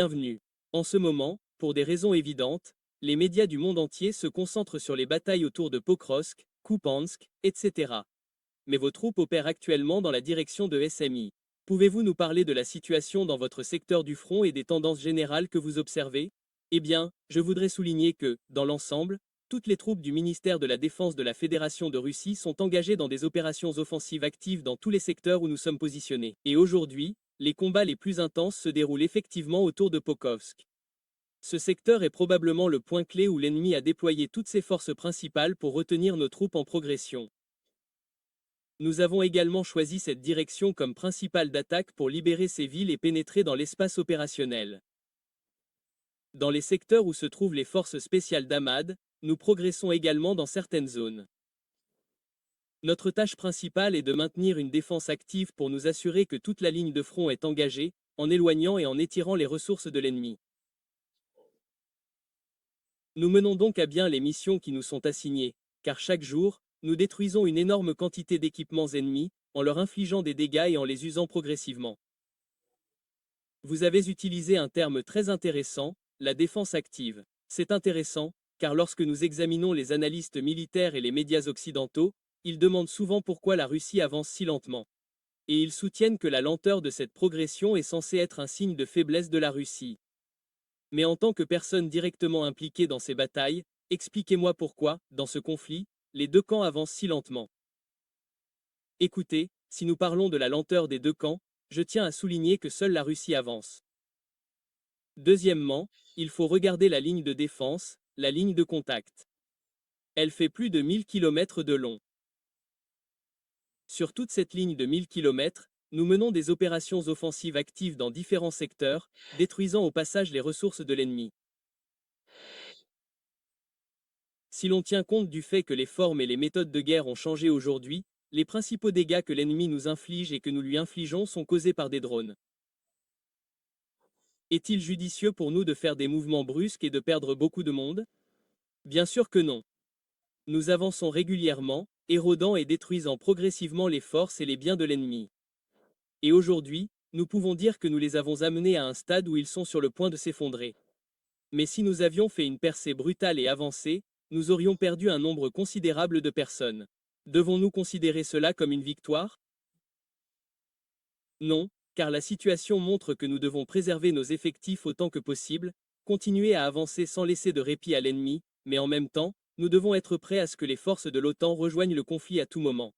Bienvenue. En ce moment, pour des raisons évidentes, les médias du monde entier se concentrent sur les batailles autour de Pokrovsk, Kupiansk, etc. Mais vos troupes opèrent actuellement dans la direction de SMI. Pouvez-vous nous parler de la situation dans votre secteur du front et des tendances générales que vous observez? Eh bien, je voudrais souligner que, dans l'ensemble, toutes les troupes du ministère de la Défense de la Fédération de Russie sont engagées dans des opérations offensives actives dans tous les secteurs où nous sommes positionnés. Et aujourd'hui, les combats les plus intenses se déroulent effectivement autour de Pokrovsk. Ce secteur est probablement le point clé où l'ennemi a déployé toutes ses forces principales pour retenir nos troupes en progression. Nous avons également choisi cette direction comme principale d'attaque pour libérer ces villes et pénétrer dans l'espace opérationnel. Dans les secteurs où se trouvent les forces spéciales d'Ahmad, nous progressons également dans certaines zones. Notre tâche principale est de maintenir une défense active pour nous assurer que toute la ligne de front est engagée, en éloignant et en étirant les ressources de l'ennemi. Nous menons donc à bien les missions qui nous sont assignées, car chaque jour, nous détruisons une énorme quantité d'équipements ennemis, en leur infligeant des dégâts et en les usant progressivement. Vous avez utilisé un terme très intéressant, la défense active. C'est intéressant, car lorsque nous examinons les analystes militaires et les médias occidentaux, ils demandent souvent pourquoi la Russie avance si lentement. Et ils soutiennent que la lenteur de cette progression est censée être un signe de faiblesse de la Russie. Mais en tant que personne directement impliquée dans ces batailles, expliquez-moi pourquoi, dans ce conflit, les deux camps avancent si lentement. Écoutez, si nous parlons de la lenteur des deux camps, je tiens à souligner que seule la Russie avance. Deuxièmement, il faut regarder la ligne de défense, la ligne de contact. Elle fait plus de 1000 km de long. Sur toute cette ligne de 1000 km, nous menons des opérations offensives actives dans différents secteurs, détruisant au passage les ressources de l'ennemi. Si l'on tient compte du fait que les formes et les méthodes de guerre ont changé aujourd'hui, les principaux dégâts que l'ennemi nous inflige et que nous lui infligeons sont causés par des drones. Est-il judicieux pour nous de faire des mouvements brusques et de perdre beaucoup de monde? Bien sûr que non. Nous avançons régulièrement, érodant et détruisant progressivement les forces et les biens de l'ennemi. Et aujourd'hui, nous pouvons dire que nous les avons amenés à un stade où ils sont sur le point de s'effondrer. Mais si nous avions fait une percée brutale et avancée, nous aurions perdu un nombre considérable de personnes. Devons-nous considérer cela comme une victoire? Non, car la situation montre que nous devons préserver nos effectifs autant que possible, continuer à avancer sans laisser de répit à l'ennemi, mais en même temps, nous devons être prêts à ce que les forces de l'OTAN rejoignent le conflit à tout moment.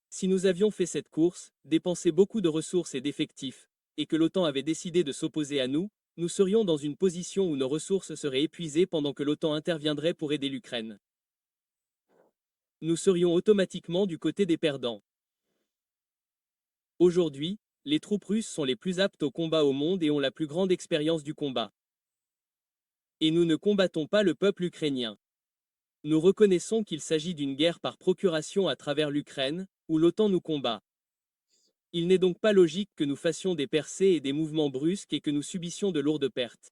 Si nous avions fait cette course, dépensé beaucoup de ressources et d'effectifs, et que l'OTAN avait décidé de s'opposer à nous, nous serions dans une position où nos ressources seraient épuisées pendant que l'OTAN interviendrait pour aider l'Ukraine. Nous serions automatiquement du côté des perdants. Aujourd'hui, les troupes russes sont les plus aptes au combat au monde et ont la plus grande expérience du combat. Et nous ne combattons pas le peuple ukrainien. Nous reconnaissons qu'il s'agit d'une guerre par procuration à travers l'Ukraine, où l'OTAN nous combat. Il n'est donc pas logique que nous fassions des percées et des mouvements brusques et que nous subissions de lourdes pertes.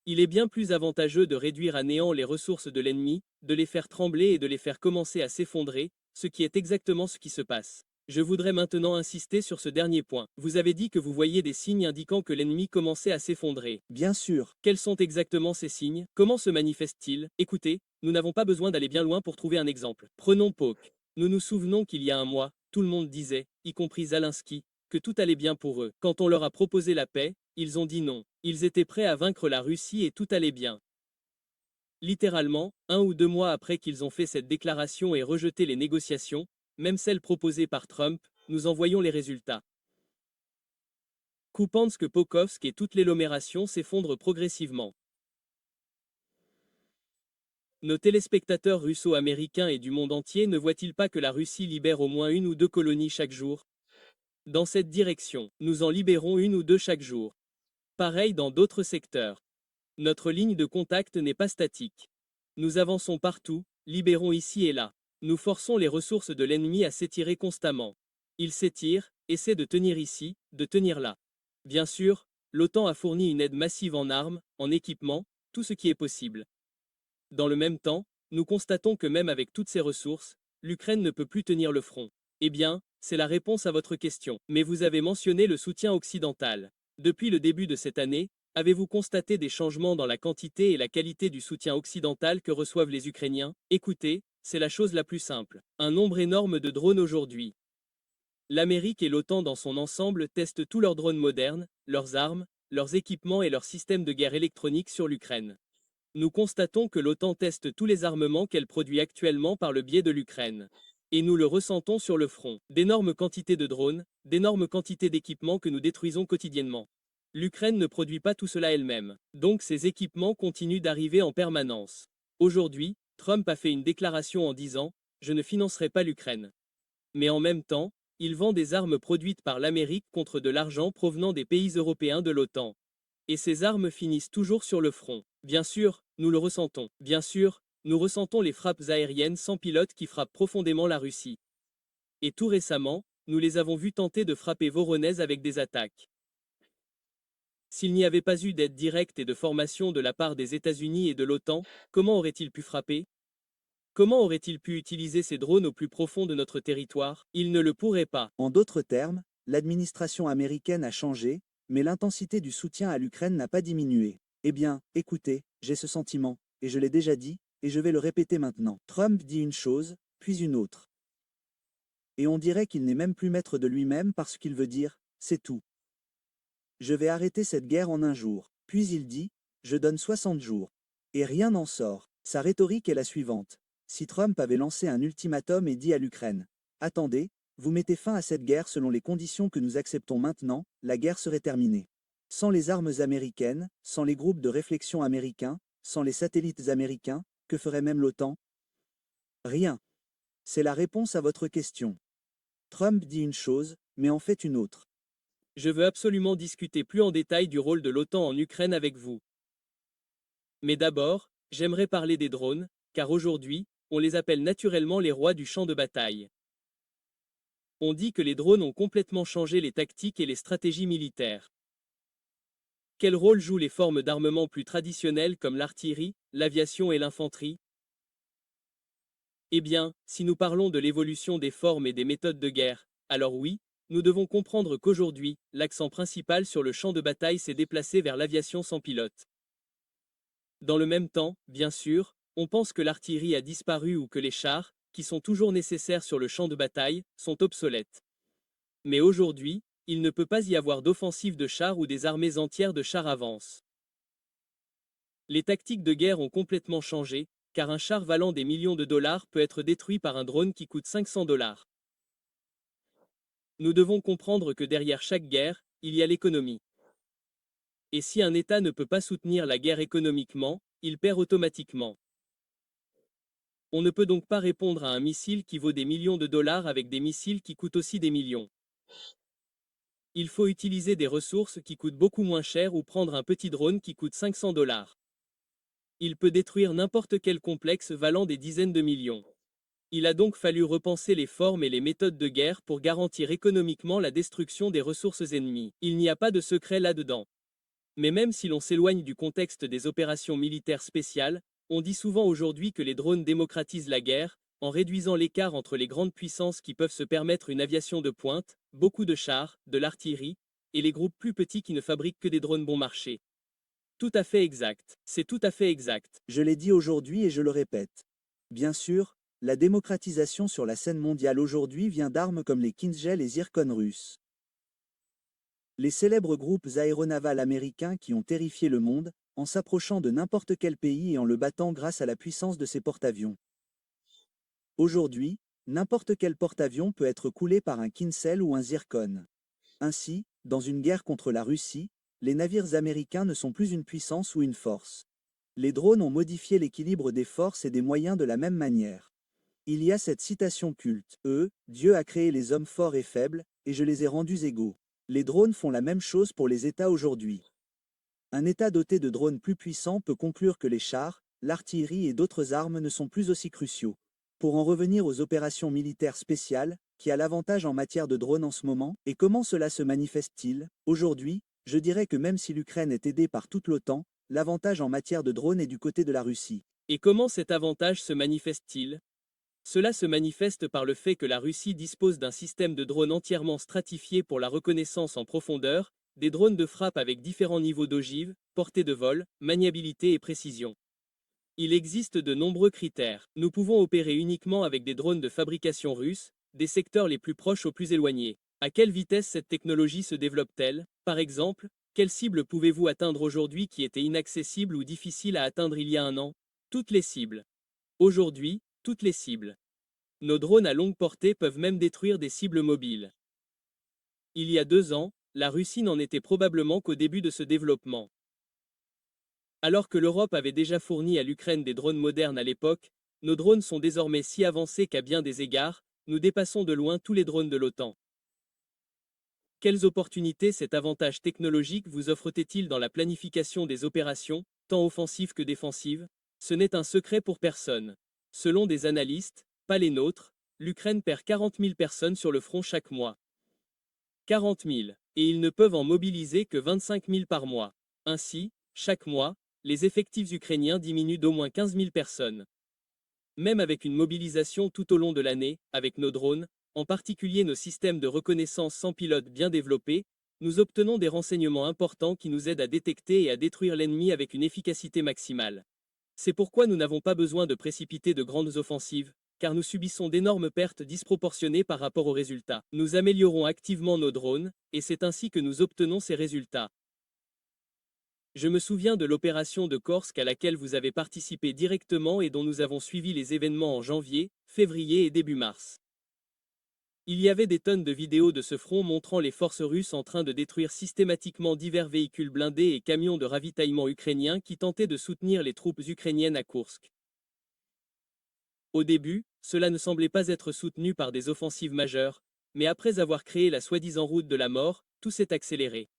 Il est bien plus avantageux de réduire à néant les ressources de l'ennemi, de les faire trembler et de les faire commencer à s'effondrer, ce qui est exactement ce qui se passe. Je voudrais maintenant insister sur ce dernier point. Vous avez dit que vous voyiez des signes indiquant que l'ennemi commençait à s'effondrer. Bien sûr. Quels sont exactement ces signes? Comment se manifestent-ils? Écoutez, nous n'avons pas besoin d'aller bien loin pour trouver un exemple. Prenons Poke. Nous nous souvenons qu'il y a un mois, tout le monde disait, y compris Zelensky, que tout allait bien pour eux. Quand on leur a proposé la paix, ils ont dit non. Ils étaient prêts à vaincre la Russie et tout allait bien. Littéralement, 1 ou 2 mois après qu'ils ont fait cette déclaration et rejeté les négociations, même celles proposées par Trump, nous en voyons les résultats. Kupiansk, Pokrovsk et toute l'agglomération s'effondrent progressivement. Nos téléspectateurs russo-américains et du monde entier ne voient-ils pas que la Russie libère au moins 1 ou 2 colonies chaque jour? Dans cette direction, nous en libérons 1 ou 2 chaque jour. Pareil dans d'autres secteurs. Notre ligne de contact n'est pas statique. Nous avançons partout, libérons ici et là. Nous forçons les ressources de l'ennemi à s'étirer constamment. Il s'étire, essaie de tenir ici, de tenir là. Bien sûr, l'OTAN a fourni une aide massive en armes, en équipement, tout ce qui est possible. Dans le même temps, nous constatons que même avec toutes ces ressources, l'Ukraine ne peut plus tenir le front. Eh bien, c'est la réponse à votre question. Mais vous avez mentionné le soutien occidental. Depuis le début de cette année, avez-vous constaté des changements dans la quantité et la qualité du soutien occidental que reçoivent les Ukrainiens? Écoutez, c'est la chose la plus simple. Un nombre énorme de drones aujourd'hui. L'Amérique et l'OTAN dans son ensemble testent tous leurs drones modernes, leurs armes, leurs équipements et leurs systèmes de guerre électronique sur l'Ukraine. Nous constatons que l'OTAN teste tous les armements qu'elle produit actuellement par le biais de l'Ukraine. Et nous le ressentons sur le front. D'énormes quantités de drones, d'énormes quantités d'équipements que nous détruisons quotidiennement. L'Ukraine ne produit pas tout cela elle-même. Donc ces équipements continuent d'arriver en permanence. Aujourd'hui, Trump a fait une déclaration en disant « Je ne financerai pas l'Ukraine ». Mais en même temps, il vend des armes produites par l'Amérique contre de l'argent provenant des pays européens de l'OTAN. Et ces armes finissent toujours sur le front. Bien sûr, nous le ressentons. Bien sûr, nous ressentons les frappes aériennes sans pilote qui frappent profondément la Russie. Et tout récemment, nous les avons vus tenter de frapper Voronezh avec des attaques. S'il n'y avait pas eu d'aide directe et de formation de la part des États-Unis et de l'OTAN, comment auraient-ils pu frapper? Comment auraient-ils pu utiliser ces drones au plus profond de notre territoire? Ils ne le pourraient pas. En d'autres termes, l'administration américaine a changé, mais l'intensité du soutien à l'Ukraine n'a pas diminué. Eh bien, écoutez, j'ai ce sentiment, et je l'ai déjà dit, et je vais le répéter maintenant. Trump dit une chose, puis une autre. Et on dirait qu'il n'est même plus maître de lui-même parce qu'il veut dire, c'est tout. Je vais arrêter cette guerre en un jour. Puis il dit, je donne 60 jours. Et rien n'en sort. Sa rhétorique est la suivante. Si Trump avait lancé un ultimatum et dit à l'Ukraine, attendez, vous mettez fin à cette guerre selon les conditions que nous acceptons maintenant, la guerre serait terminée. Sans les armes américaines, sans les groupes de réflexion américains, sans les satellites américains, que ferait même l'OTAN? Rien. C'est la réponse à votre question. Trump dit une chose, mais en fait une autre. Je veux absolument discuter plus en détail du rôle de l'OTAN en Ukraine avec vous. Mais d'abord, j'aimerais parler des drones, car aujourd'hui, on les appelle naturellement les rois du champ de bataille. On dit que les drones ont complètement changé les tactiques et les stratégies militaires. Quel rôle jouent les formes d'armement plus traditionnelles comme l'artillerie, l'aviation et l'infanterie? Eh bien, si nous parlons de l'évolution des formes et des méthodes de guerre, alors oui, nous devons comprendre qu'aujourd'hui, l'accent principal sur le champ de bataille s'est déplacé vers l'aviation sans pilote. Dans le même temps, bien sûr, on pense que l'artillerie a disparu ou que les chars, qui sont toujours nécessaires sur le champ de bataille, sont obsolètes. Mais aujourd'hui, il ne peut pas y avoir d'offensive de chars ou des armées entières de chars avancent. Les tactiques de guerre ont complètement changé, car un char valant des millions de dollars peut être détruit par un drone qui coûte 500 dollars. Nous devons comprendre que derrière chaque guerre, il y a l'économie. Et si un État ne peut pas soutenir la guerre économiquement, il perd automatiquement. On ne peut donc pas répondre à un missile qui vaut des millions de dollars avec des missiles qui coûtent aussi des millions. Il faut utiliser des ressources qui coûtent beaucoup moins cher ou prendre un petit drone qui coûte 500 dollars. Il peut détruire n'importe quel complexe valant des dizaines de millions. Il a donc fallu repenser les formes et les méthodes de guerre pour garantir économiquement la destruction des ressources ennemies. Il n'y a pas de secret là-dedans. Mais même si l'on s'éloigne du contexte des opérations militaires spéciales, on dit souvent aujourd'hui que les drones démocratisent la guerre, en réduisant l'écart entre les grandes puissances qui peuvent se permettre une aviation de pointe, beaucoup de chars, de l'artillerie, et les groupes plus petits qui ne fabriquent que des drones bon marché. Tout à fait exact. C'est tout à fait exact. Je l'ai dit aujourd'hui et je le répète. Bien sûr, la démocratisation sur la scène mondiale aujourd'hui vient d'armes comme les Kinzhal et Zircon russes. Les célèbres groupes aéronavals américains qui ont terrifié le monde, en s'approchant de n'importe quel pays et en le battant grâce à la puissance de ses porte-avions. Aujourd'hui, n'importe quel porte-avions peut être coulé par un Kinzhal ou un Zircon. Ainsi, dans une guerre contre la Russie, les navires américains ne sont plus une puissance ou une force. Les drones ont modifié l'équilibre des forces et des moyens de la même manière. Il y a cette citation culte, Dieu a créé les hommes forts et faibles, et je les ai rendus égaux. Les drones font la même chose pour les États aujourd'hui. Un État doté de drones plus puissants peut conclure que les chars, l'artillerie et d'autres armes ne sont plus aussi cruciaux. Pour en revenir aux opérations militaires spéciales, qui a l'avantage en matière de drones en ce moment, et comment cela se manifeste-t-il? Aujourd'hui, je dirais que même si l'Ukraine est aidée par toute l'OTAN, l'avantage en matière de drones est du côté de la Russie. Et comment cet avantage se manifeste-t-il? Cela se manifeste par le fait que la Russie dispose d'un système de drones entièrement stratifié pour la reconnaissance en profondeur, des drones de frappe avec différents niveaux d'ogive, portée de vol, maniabilité et précision. Il existe de nombreux critères. Nous pouvons opérer uniquement avec des drones de fabrication russe, des secteurs les plus proches aux plus éloignés. À quelle vitesse cette technologie se développe-t-elle? Par exemple, quelle cible pouvez-vous atteindre aujourd'hui qui était inaccessible ou difficile à atteindre il y a un an? Toutes les cibles. Aujourd'hui, toutes les cibles. Nos drones à longue portée peuvent même détruire des cibles mobiles. Il y a 2 ans, la Russie n'en était probablement qu'au début de ce développement. Alors que l'Europe avait déjà fourni à l'Ukraine des drones modernes à l'époque, nos drones sont désormais si avancés qu'à bien des égards, nous dépassons de loin tous les drones de l'OTAN. Quelles opportunités cet avantage technologique vous offre-t-il dans la planification des opérations, tant offensives que défensives? Ce n'est un secret pour personne. Selon des analystes, pas les nôtres, l'Ukraine perd 40 000 personnes sur le front chaque mois. 40 000, et ils ne peuvent en mobiliser que 25 000 par mois. Ainsi, chaque mois, les effectifs ukrainiens diminuent d'au moins 15 000 personnes. Même avec une mobilisation tout au long de l'année, avec nos drones, en particulier nos systèmes de reconnaissance sans pilote bien développés, nous obtenons des renseignements importants qui nous aident à détecter et à détruire l'ennemi avec une efficacité maximale. C'est pourquoi nous n'avons pas besoin de précipiter de grandes offensives, car nous subissons d'énormes pertes disproportionnées par rapport aux résultats. Nous améliorons activement nos drones, et c'est ainsi que nous obtenons ces résultats. Je me souviens de l'opération de Korsk à laquelle vous avez participé directement et dont nous avons suivi les événements en janvier, février et début mars. Il y avait des tonnes de vidéos de ce front montrant les forces russes en train de détruire systématiquement divers véhicules blindés et camions de ravitaillement ukrainiens qui tentaient de soutenir les troupes ukrainiennes à Koursk. Au début, cela ne semblait pas être soutenu par des offensives majeures, mais après avoir créé la soi-disant route de la mort, tout s'est accéléré.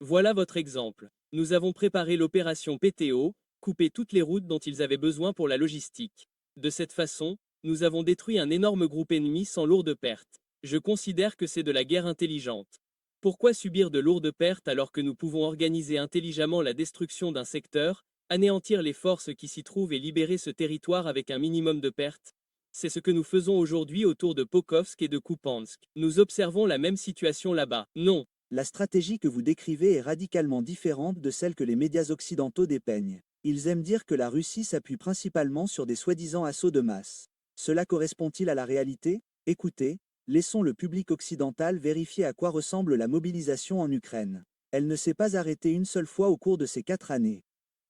Voilà votre exemple. Nous avons préparé l'opération PTO, coupé toutes les routes dont ils avaient besoin pour la logistique. De cette façon, nous avons détruit un énorme groupe ennemi sans lourdes pertes. Je considère que c'est de la guerre intelligente. Pourquoi subir de lourdes pertes alors que nous pouvons organiser intelligemment la destruction d'un secteur, anéantir les forces qui s'y trouvent et libérer ce territoire avec un minimum de pertes? C'est ce que nous faisons aujourd'hui autour de Pokrovsk et de Kupiansk. Nous observons la même situation là-bas. Non. La stratégie que vous décrivez est radicalement différente de celle que les médias occidentaux dépeignent. Ils aiment dire que la Russie s'appuie principalement sur des soi-disant assauts de masse. Cela correspond-il à la réalité? Écoutez, laissons le public occidental vérifier à quoi ressemble la mobilisation en Ukraine. Elle ne s'est pas arrêtée une seule fois au cours de ces 4 années.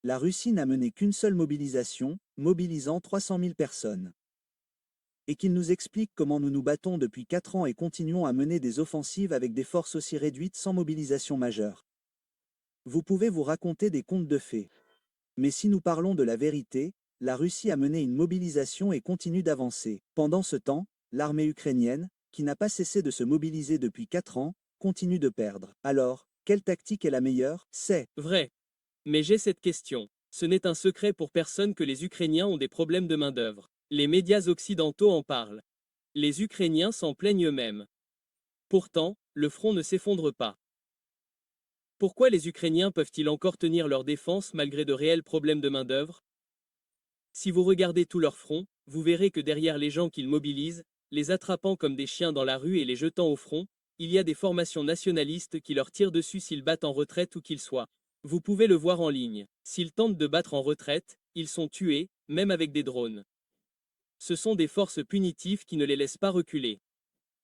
La Russie n'a mené qu'une seule mobilisation, mobilisant 300 000 personnes. Et qu'il nous explique comment nous nous battons depuis 4 ans et continuons à mener des offensives avec des forces aussi réduites sans mobilisation majeure. Vous pouvez vous raconter des contes de fées. Mais si nous parlons de la vérité, la Russie a mené une mobilisation et continue d'avancer. Pendant ce temps, l'armée ukrainienne, qui n'a pas cessé de se mobiliser depuis 4 ans, continue de perdre. Alors, quelle tactique est la meilleure? C'est Vrai. Mais j'ai cette question. Ce n'est un secret pour personne que les Ukrainiens ont des problèmes de main-d'œuvre. Les médias occidentaux en parlent. Les Ukrainiens s'en plaignent eux-mêmes. Pourtant, le front ne s'effondre pas. Pourquoi les Ukrainiens peuvent-ils encore tenir leur défense malgré de réels problèmes de main-d'œuvre? Si vous regardez tout leur front, vous verrez que derrière les gens qu'ils mobilisent, les attrapant comme des chiens dans la rue et les jetant au front, il y a des formations nationalistes qui leur tirent dessus s'ils battent en retraite ou qu'ils soient. Vous pouvez le voir en ligne. S'ils tentent de battre en retraite, ils sont tués, même avec des drones. Ce sont des forces punitives qui ne les laissent pas reculer.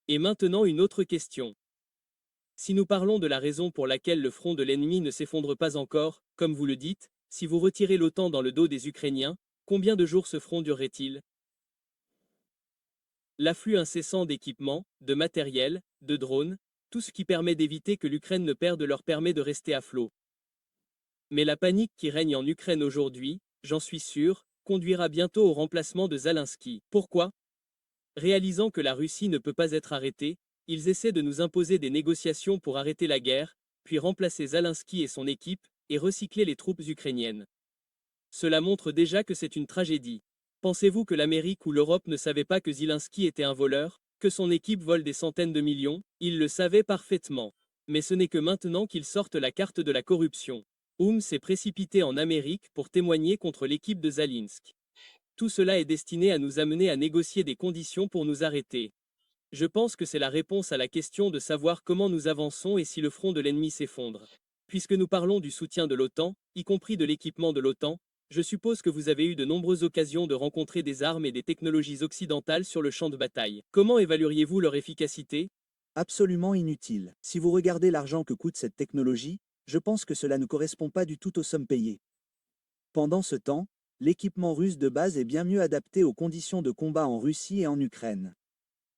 Et maintenant une autre question. Si nous parlons de la raison pour laquelle le front de l'ennemi ne s'effondre pas encore, comme vous le dites, si vous retirez l'OTAN dans le dos des Ukrainiens, combien de jours ce front durerait-il? L'afflux incessant d'équipements, de matériel, de drones, tout ce qui permet d'éviter que l'Ukraine ne perde leur permet de rester à flot. Mais la panique qui règne en Ukraine aujourd'hui, j'en suis sûr, conduira bientôt au remplacement de Zelensky. Pourquoi? Réalisant que la Russie ne peut pas être arrêtée, ils essaient de nous imposer des négociations pour arrêter la guerre, puis remplacer Zelensky et son équipe, et recycler les troupes ukrainiennes. Cela montre déjà que c'est une tragédie. Pensez-vous que l'Amérique ou l'Europe ne savaient pas que Zelensky était un voleur, que son équipe vole des centaines de millions? Ils le savaient parfaitement. Mais ce n'est que maintenant qu'ils sortent la carte de la corruption. S'est précipité en Amérique pour témoigner contre l'équipe de Zelensky. Tout cela est destiné à nous amener à négocier des conditions pour nous arrêter. Je pense que c'est la réponse à la question de savoir comment nous avançons et si le front de l'ennemi s'effondre. Puisque nous parlons du soutien de l'OTAN, y compris de l'équipement de l'OTAN, je suppose que vous avez eu de nombreuses occasions de rencontrer des armes et des technologies occidentales sur le champ de bataille. Comment évalueriez-vous leur efficacité? Absolument inutile. Si vous regardez l'argent que coûte cette technologie, je pense que cela ne correspond pas du tout aux sommes payées. Pendant ce temps, l'équipement russe de base est bien mieux adapté aux conditions de combat en Russie et en Ukraine.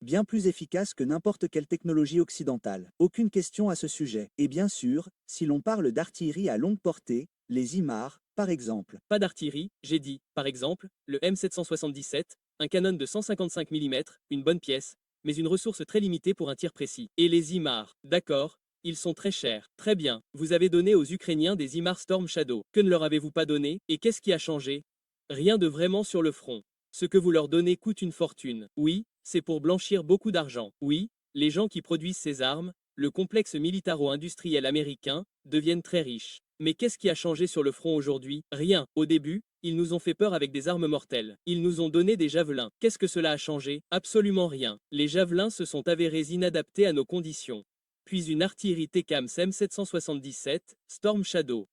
Bien plus efficace que n'importe quelle technologie occidentale. Aucune question à ce sujet. Et bien sûr, si l'on parle d'artillerie à longue portée, les IMAR, par exemple. Pas d'artillerie, j'ai dit, par exemple, le M777, un canon de 155 mm, une bonne pièce, mais une ressource très limitée pour un tir précis. Et les IMAR, d'accord, ils sont très chers. Très bien, vous avez donné aux Ukrainiens des IMAR Storm Shadow. Que ne leur avez-vous pas donné, et qu'est-ce qui a changé? Rien de vraiment sur le front. Ce que vous leur donnez coûte une fortune. Oui, c'est pour blanchir beaucoup d'argent. Oui, les gens qui produisent ces armes, le complexe militaro-industriel américain, deviennent très riches. Mais qu'est-ce qui a changé sur le front aujourd'hui? Rien. Au début, ils nous ont fait peur avec des armes mortelles. Ils nous ont donné des javelins. Qu'est-ce que cela a changé? Absolument rien. Les javelins se sont avérés inadaptés à nos conditions. Puis une artillerie TECAMS M777, Storm Shadow.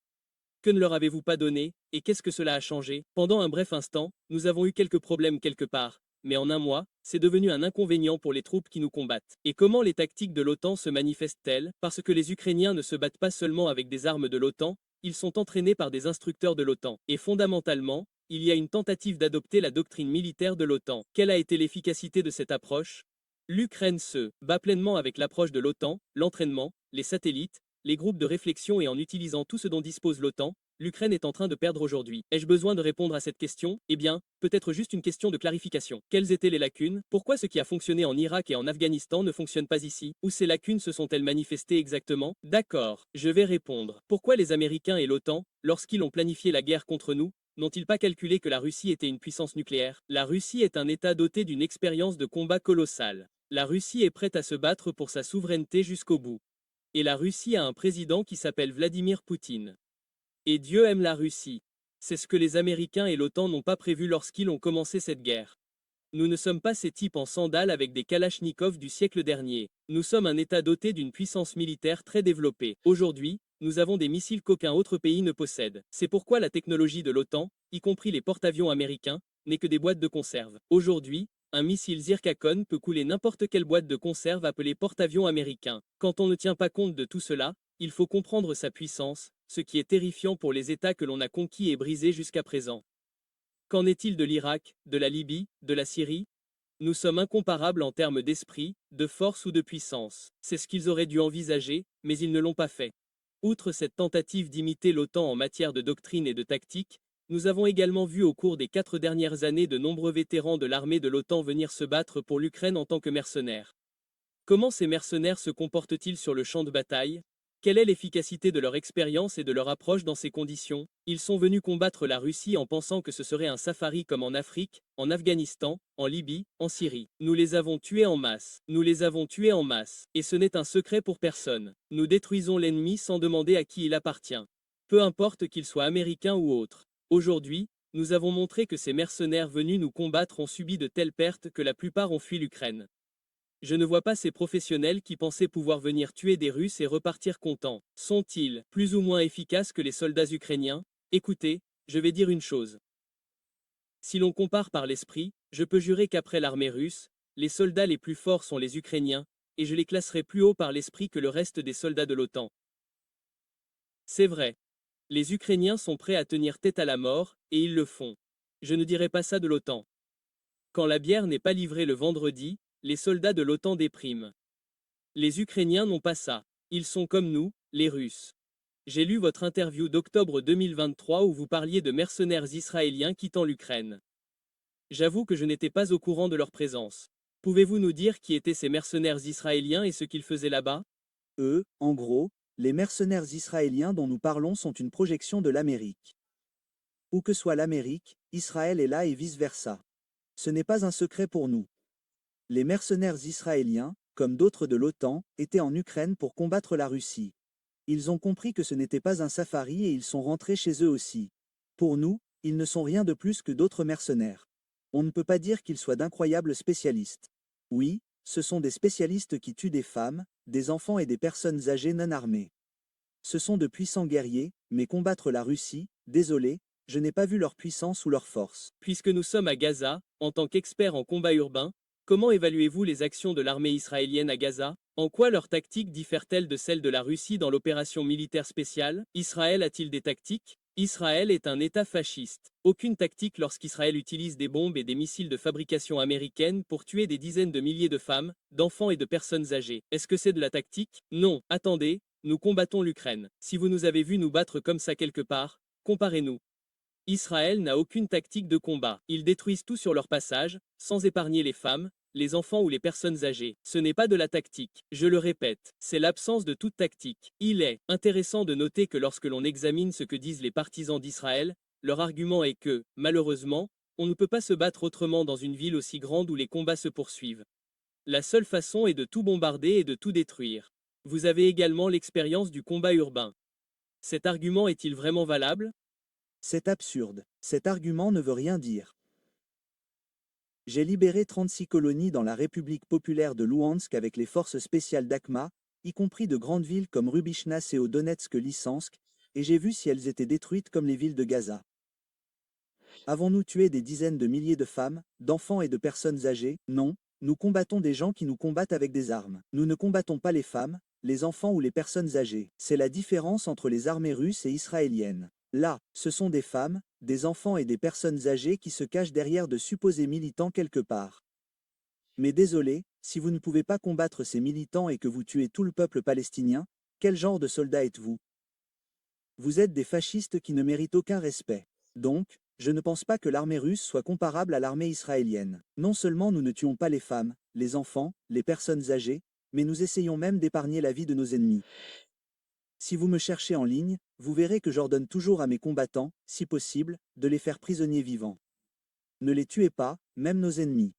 Que ne leur avez-vous pas donné, et qu'est-ce que cela a changé? Pendant un bref instant, nous avons eu quelques problèmes quelque part, mais en un mois, c'est devenu un inconvénient pour les troupes qui nous combattent. Et comment les tactiques de l'OTAN se manifestent-elles? Parce que les Ukrainiens ne se battent pas seulement avec des armes de l'OTAN, ils sont entraînés par des instructeurs de l'OTAN. Et fondamentalement, il y a une tentative d'adopter la doctrine militaire de l'OTAN. Quelle a été l'efficacité de cette approche? L'Ukraine se bat pleinement avec l'approche de l'OTAN, l'entraînement, les satellites, les groupes de réflexion et en utilisant tout ce dont dispose l'OTAN, l'Ukraine est en train de perdre aujourd'hui. Ai-je besoin de répondre à cette question? Eh bien, peut-être juste une question de clarification. Quelles étaient les lacunes? Pourquoi ce qui a fonctionné en Irak et en Afghanistan ne fonctionne pas ici? Où ces lacunes se sont-elles manifestées exactement? D'accord, je vais répondre. Pourquoi les Américains et l'OTAN, lorsqu'ils ont planifié la guerre contre nous, n'ont-ils pas calculé que la Russie était une puissance nucléaire? La Russie est un État doté d'une expérience de combat colossale. La Russie est prête à se battre pour sa souveraineté jusqu'au bout. Et la Russie a un président qui s'appelle Vladimir Poutine. Et Dieu aime la Russie. C'est ce que les Américains et l'OTAN n'ont pas prévu lorsqu'ils ont commencé cette guerre. Nous ne sommes pas ces types en sandales avec des kalachnikovs du siècle dernier. Nous sommes un État doté d'une puissance militaire très développée. Aujourd'hui, nous avons des missiles qu'aucun autre pays ne possède. C'est pourquoi la technologie de l'OTAN, y compris les porte-avions américains, n'est que des boîtes de conserve. Aujourd'hui, un missile Zircon peut couler n'importe quelle boîte de conserve appelée porte-avions américain. Quand on ne tient pas compte de tout cela, il faut comprendre sa puissance, ce qui est terrifiant pour les États que l'on a conquis et brisés jusqu'à présent. Qu'en est-il de l'Irak, de la Libye, de la Syrie? Nous sommes incomparables en termes d'esprit, de force ou de puissance. C'est ce qu'ils auraient dû envisager, mais ils ne l'ont pas fait. Outre cette tentative d'imiter l'OTAN en matière de doctrine et de tactique, nous avons également vu au cours des 4 dernières années de nombreux vétérans de l'armée de l'OTAN venir se battre pour l'Ukraine en tant que mercenaires. Comment ces mercenaires se comportent-ils sur le champ de bataille? Quelle est l'efficacité de leur expérience et de leur approche dans ces conditions? Ils sont venus combattre la Russie en pensant que ce serait un safari comme en Afrique, en Afghanistan, en Libye, en Syrie. Nous les avons tués en masse. Nous les avons tués en masse. Et ce n'est un secret pour personne. Nous détruisons l'ennemi sans demander à qui il appartient. Peu importe qu'il soit américain ou autre. Aujourd'hui, nous avons montré que ces mercenaires venus nous combattre ont subi de telles pertes que la plupart ont fui l'Ukraine. Je ne vois pas ces professionnels qui pensaient pouvoir venir tuer des Russes et repartir contents. Sont-ils plus ou moins efficaces que les soldats ukrainiens? Écoutez, je vais dire une chose. Si l'on compare par l'esprit, je peux jurer qu'après l'armée russe, les soldats les plus forts sont les Ukrainiens, et je les classerai plus haut par l'esprit que le reste des soldats de l'OTAN. C'est vrai. Les Ukrainiens sont prêts à tenir tête à la mort, et ils le font. Je ne dirai pas ça de l'OTAN. Quand la bière n'est pas livrée le vendredi, les soldats de l'OTAN dépriment. Les Ukrainiens n'ont pas ça. Ils sont comme nous, les Russes. J'ai lu votre interview d'octobre 2023 où vous parliez de mercenaires israéliens quittant l'Ukraine. J'avoue que je n'étais pas au courant de leur présence. Pouvez-vous nous dire qui étaient ces mercenaires israéliens et ce qu'ils faisaient là-bas? En gros, les mercenaires israéliens dont nous parlons sont une projection de l'Amérique. Où que soit l'Amérique, Israël est là et vice-versa. Ce n'est pas un secret pour nous. Les mercenaires israéliens, comme d'autres de l'OTAN, étaient en Ukraine pour combattre la Russie. Ils ont compris que ce n'était pas un safari et ils sont rentrés chez eux aussi. Pour nous, ils ne sont rien de plus que d'autres mercenaires. On ne peut pas dire qu'ils soient d'incroyables spécialistes. Oui, ce sont des spécialistes qui tuent des femmes, des enfants et des personnes âgées non armées. Ce sont de puissants guerriers, mais combattre la Russie, désolé, je n'ai pas vu leur puissance ou leur force. Puisque nous sommes à Gaza, en tant qu'expert en combat urbain, comment évaluez-vous les actions de l'armée israélienne à Gaza? En quoi leurs tactiques diffèrent-elles de celles de la Russie dans l'opération militaire spéciale? Israël a-t-il des tactiques? Israël est un État fasciste. Aucune tactique lorsqu'Israël utilise des bombes et des missiles de fabrication américaine pour tuer des dizaines de milliers de femmes, d'enfants et de personnes âgées. Est-ce que c'est de la tactique? Non, attendez, nous combattons l'Ukraine. Si vous nous avez vus nous battre comme ça quelque part, comparez-nous. Israël n'a aucune tactique de combat. Ils détruisent tout sur leur passage, sans épargner les femmes, les enfants ou les personnes âgées. Ce n'est pas de la tactique. Je le répète, c'est l'absence de toute tactique. Il est intéressant de noter que lorsque l'on examine ce que disent les partisans d'Israël, leur argument est que, malheureusement, on ne peut pas se battre autrement dans une ville aussi grande où les combats se poursuivent. La seule façon est de tout bombarder et de tout détruire. Vous avez également l'expérience du combat urbain. Cet argument est-il vraiment valable? C'est absurde. Cet argument ne veut rien dire. J'ai libéré 36 colonies dans la République populaire de Louhansk avec les forces spéciales d'Akhma, y compris de grandes villes comme Rubichnas et Donetsk-Lysansk, et j'ai vu si elles étaient détruites comme les villes de Gaza. Avons-nous tué des dizaines de milliers de femmes, d'enfants et de personnes âgées? Non, nous combattons des gens qui nous combattent avec des armes. Nous ne combattons pas les femmes, les enfants ou les personnes âgées. C'est la différence entre les armées russes et israéliennes. Là, ce sont des femmes, des enfants et des personnes âgées qui se cachent derrière de supposés militants quelque part. Mais désolé, si vous ne pouvez pas combattre ces militants et que vous tuez tout le peuple palestinien, quel genre de soldat êtes-vous? Vous êtes des fascistes qui ne méritent aucun respect. Donc, je ne pense pas que l'armée russe soit comparable à l'armée israélienne. Non seulement nous ne tuons pas les femmes, les enfants, les personnes âgées, mais nous essayons même d'épargner la vie de nos ennemis. Si vous me cherchez en ligne, vous verrez que j'ordonne toujours à mes combattants, si possible, de les faire prisonniers vivants. Ne les tuez pas, même nos ennemis.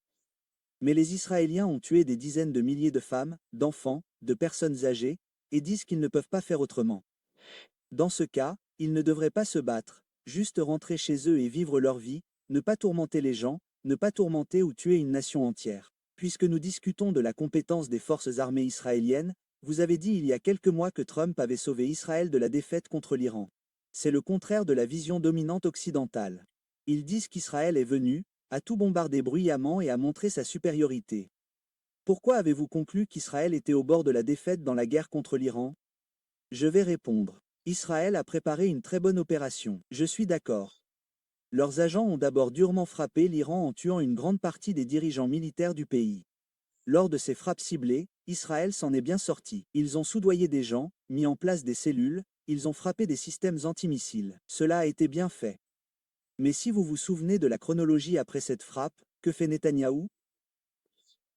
Mais les Israéliens ont tué des dizaines de milliers de femmes, d'enfants, de personnes âgées, et disent qu'ils ne peuvent pas faire autrement. Dans ce cas, ils ne devraient pas se battre, juste rentrer chez eux et vivre leur vie, ne pas tourmenter les gens, ne pas tourmenter ou tuer une nation entière. Puisque nous discutons de la compétence des forces armées israéliennes, vous avez dit il y a quelques mois que Trump avait sauvé Israël de la défaite contre l'Iran. C'est le contraire de la vision dominante occidentale. Ils disent qu'Israël est venu, a tout bombardé bruyamment et a montré sa supériorité. Pourquoi avez-vous conclu qu'Israël était au bord de la défaite dans la guerre contre l'Iran? Je vais répondre. Israël a préparé une très bonne opération. Je suis d'accord. Leurs agents ont d'abord durement frappé l'Iran en tuant une grande partie des dirigeants militaires du pays. Lors de ces frappes ciblées, Israël s'en est bien sorti. Ils ont soudoyé des gens, mis en place des cellules, ils ont frappé des systèmes antimissiles. Cela a été bien fait. Mais si vous vous souvenez de la chronologie après cette frappe, que fait Netanyahou?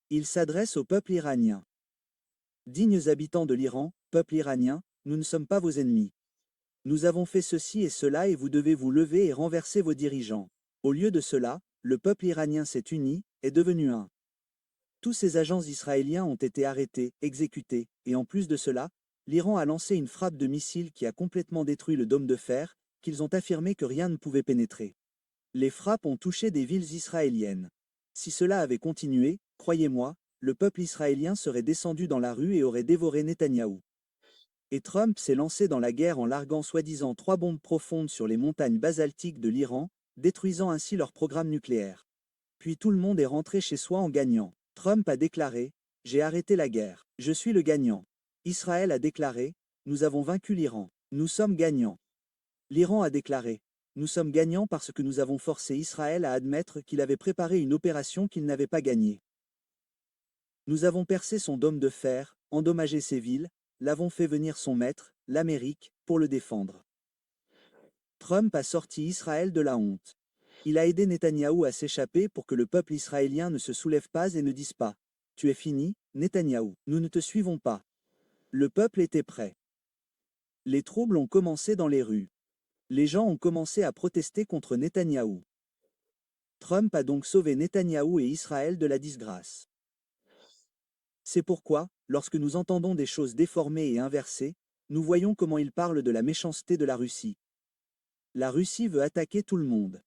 Il s'adresse au peuple iranien. Dignes habitants de l'Iran, peuple iranien, nous ne sommes pas vos ennemis. Nous avons fait ceci et cela et vous devez vous lever et renverser vos dirigeants. Au lieu de cela, le peuple iranien s'est uni, est devenu un. Tous ces agents israéliens ont été arrêtés, exécutés, et en plus de cela, l'Iran a lancé une frappe de missiles qui a complètement détruit le dôme de fer, qu'ils ont affirmé que rien ne pouvait pénétrer. Les frappes ont touché des villes israéliennes. Si cela avait continué, croyez-moi, le peuple israélien serait descendu dans la rue et aurait dévoré Netanyahou. Et Trump s'est lancé dans la guerre en larguant soi-disant 3 bombes profondes sur les montagnes basaltiques de l'Iran, détruisant ainsi leur programme nucléaire. Puis tout le monde est rentré chez soi en gagnant. Trump a déclaré « J'ai arrêté la guerre. Je suis le gagnant ». Israël a déclaré « Nous avons vaincu l'Iran. Nous sommes gagnants ». L'Iran a déclaré « Nous sommes gagnants parce que nous avons forcé Israël à admettre qu'il avait préparé une opération qu'il n'avait pas gagnée. Nous avons percé son dôme de fer, endommagé ses villes, l'avons fait venir son maître, l'Amérique, pour le défendre. » Trump a sorti Israël de la honte. Il a aidé Netanyahou à s'échapper pour que le peuple israélien ne se soulève pas et ne dise pas « Tu es fini, Netanyahou, nous ne te suivons pas ». Le peuple était prêt. Les troubles ont commencé dans les rues. Les gens ont commencé à protester contre Netanyahou. Trump a donc sauvé Netanyahou et Israël de la disgrâce. C'est pourquoi, lorsque nous entendons des choses déformées et inversées, nous voyons comment il parle de la méchanceté de la Russie. La Russie veut attaquer tout le monde.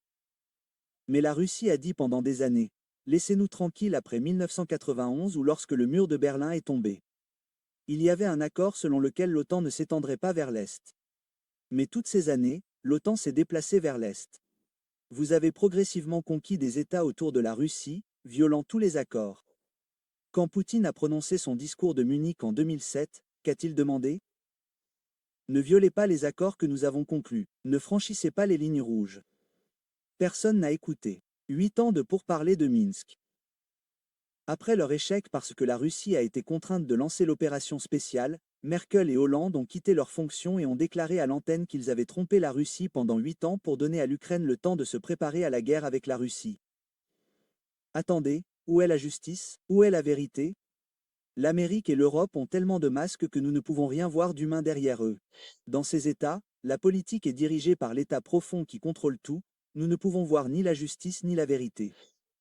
Mais la Russie a dit pendant des années, laissez-nous tranquilles après 1991 ou lorsque le mur de Berlin est tombé. Il y avait un accord selon lequel l'OTAN ne s'étendrait pas vers l'Est. Mais toutes ces années, l'OTAN s'est déplacée vers l'Est. Vous avez progressivement conquis des États autour de la Russie, violant tous les accords. Quand Poutine a prononcé son discours de Munich en 2007, qu'a-t-il demandé? Ne violez pas les accords que nous avons conclus, ne franchissez pas les lignes rouges. Personne n'a écouté. 8 ans de pourparlers de Minsk. Après leur échec parce que la Russie a été contrainte de lancer l'opération spéciale, Merkel et Hollande ont quitté leurs fonctions et ont déclaré à l'antenne qu'ils avaient trompé la Russie pendant 8 ans pour donner à l'Ukraine le temps de se préparer à la guerre avec la Russie. Attendez, où est la justice? Où est la vérité? L'Amérique et l'Europe ont tellement de masques que nous ne pouvons rien voir d'humain derrière eux. Dans ces États, la politique est dirigée par l'État profond qui contrôle tout, nous ne pouvons voir ni la justice ni la vérité.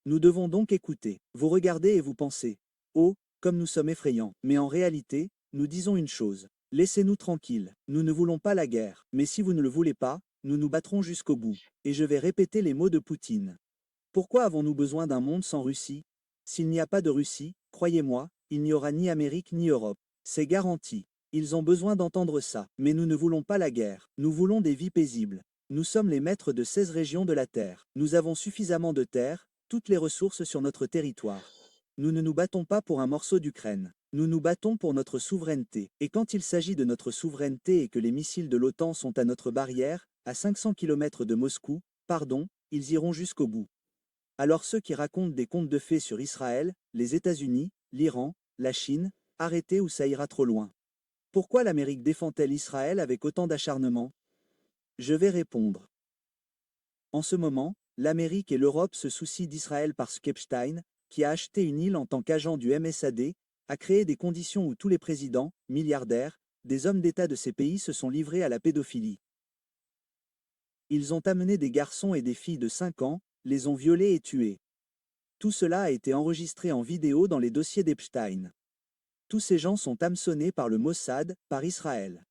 Nous devons donc écouter. Vous regardez et vous pensez, oh, comme nous sommes effrayants. Mais en réalité, nous disons une chose. Laissez-nous tranquilles. Nous ne voulons pas la guerre. Mais si vous ne le voulez pas, nous nous battrons jusqu'au bout. Et je vais répéter les mots de Poutine. Pourquoi avons-nous besoin d'un monde sans Russie? S'il n'y a pas de Russie, croyez-moi, il n'y aura ni Amérique ni Europe. C'est garanti. Ils ont besoin d'entendre ça. Mais nous ne voulons pas la guerre. Nous voulons des vies paisibles. Nous sommes les maîtres de 16 régions de la Terre. Nous avons suffisamment de terre, toutes les ressources sur notre territoire. Nous ne nous battons pas pour un morceau d'Ukraine. Nous nous battons pour notre souveraineté. Et quand il s'agit de notre souveraineté et que les missiles de l'OTAN sont à notre barrière, à 500 km de Moscou, pardon, ils iront jusqu'au bout. Alors ceux qui racontent des contes de fées sur Israël, les États-Unis, l'Iran, la Chine, arrêtez ou ça ira trop loin. Pourquoi l'Amérique défend-elle Israël avec autant d'acharnement? Je vais répondre. En ce moment, l'Amérique et l'Europe se soucient d'Israël parce qu'Epstein, qui a acheté une île en tant qu'agent du MSAD, a créé des conditions où tous les présidents, milliardaires, des hommes d'État de ces pays se sont livrés à la pédophilie. Ils ont amené des garçons et des filles de 5 ans, les ont violés et tués. Tout cela a été enregistré en vidéo dans les dossiers d'Epstein. Tous ces gens sont hameçonnés par le Mossad, par Israël.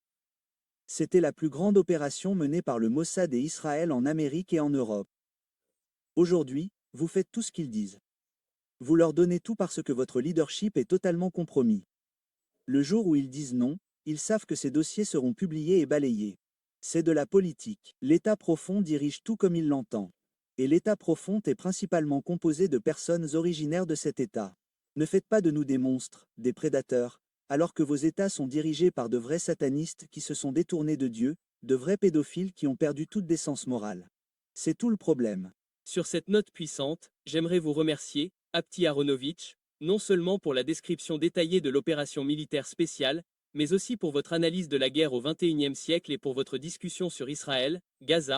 C'était la plus grande opération menée par le Mossad et Israël en Amérique et en Europe. Aujourd'hui, vous faites tout ce qu'ils disent. Vous leur donnez tout parce que votre leadership est totalement compromis. Le jour où ils disent non, ils savent que ces dossiers seront publiés et balayés. C'est de la politique. L'État profond dirige tout comme il l'entend. Et l'État profond est principalement composé de personnes originaires de cet État. Ne faites pas de nous des monstres, des prédateurs, alors que vos États sont dirigés par de vrais satanistes qui se sont détournés de Dieu, de vrais pédophiles qui ont perdu toute décence morale. C'est tout le problème. Sur cette note puissante, j'aimerais vous remercier, Apti Aronovitch, non seulement pour la description détaillée de l'opération militaire spéciale, mais aussi pour votre analyse de la guerre au XXIe siècle et pour votre discussion sur Israël, Gaza,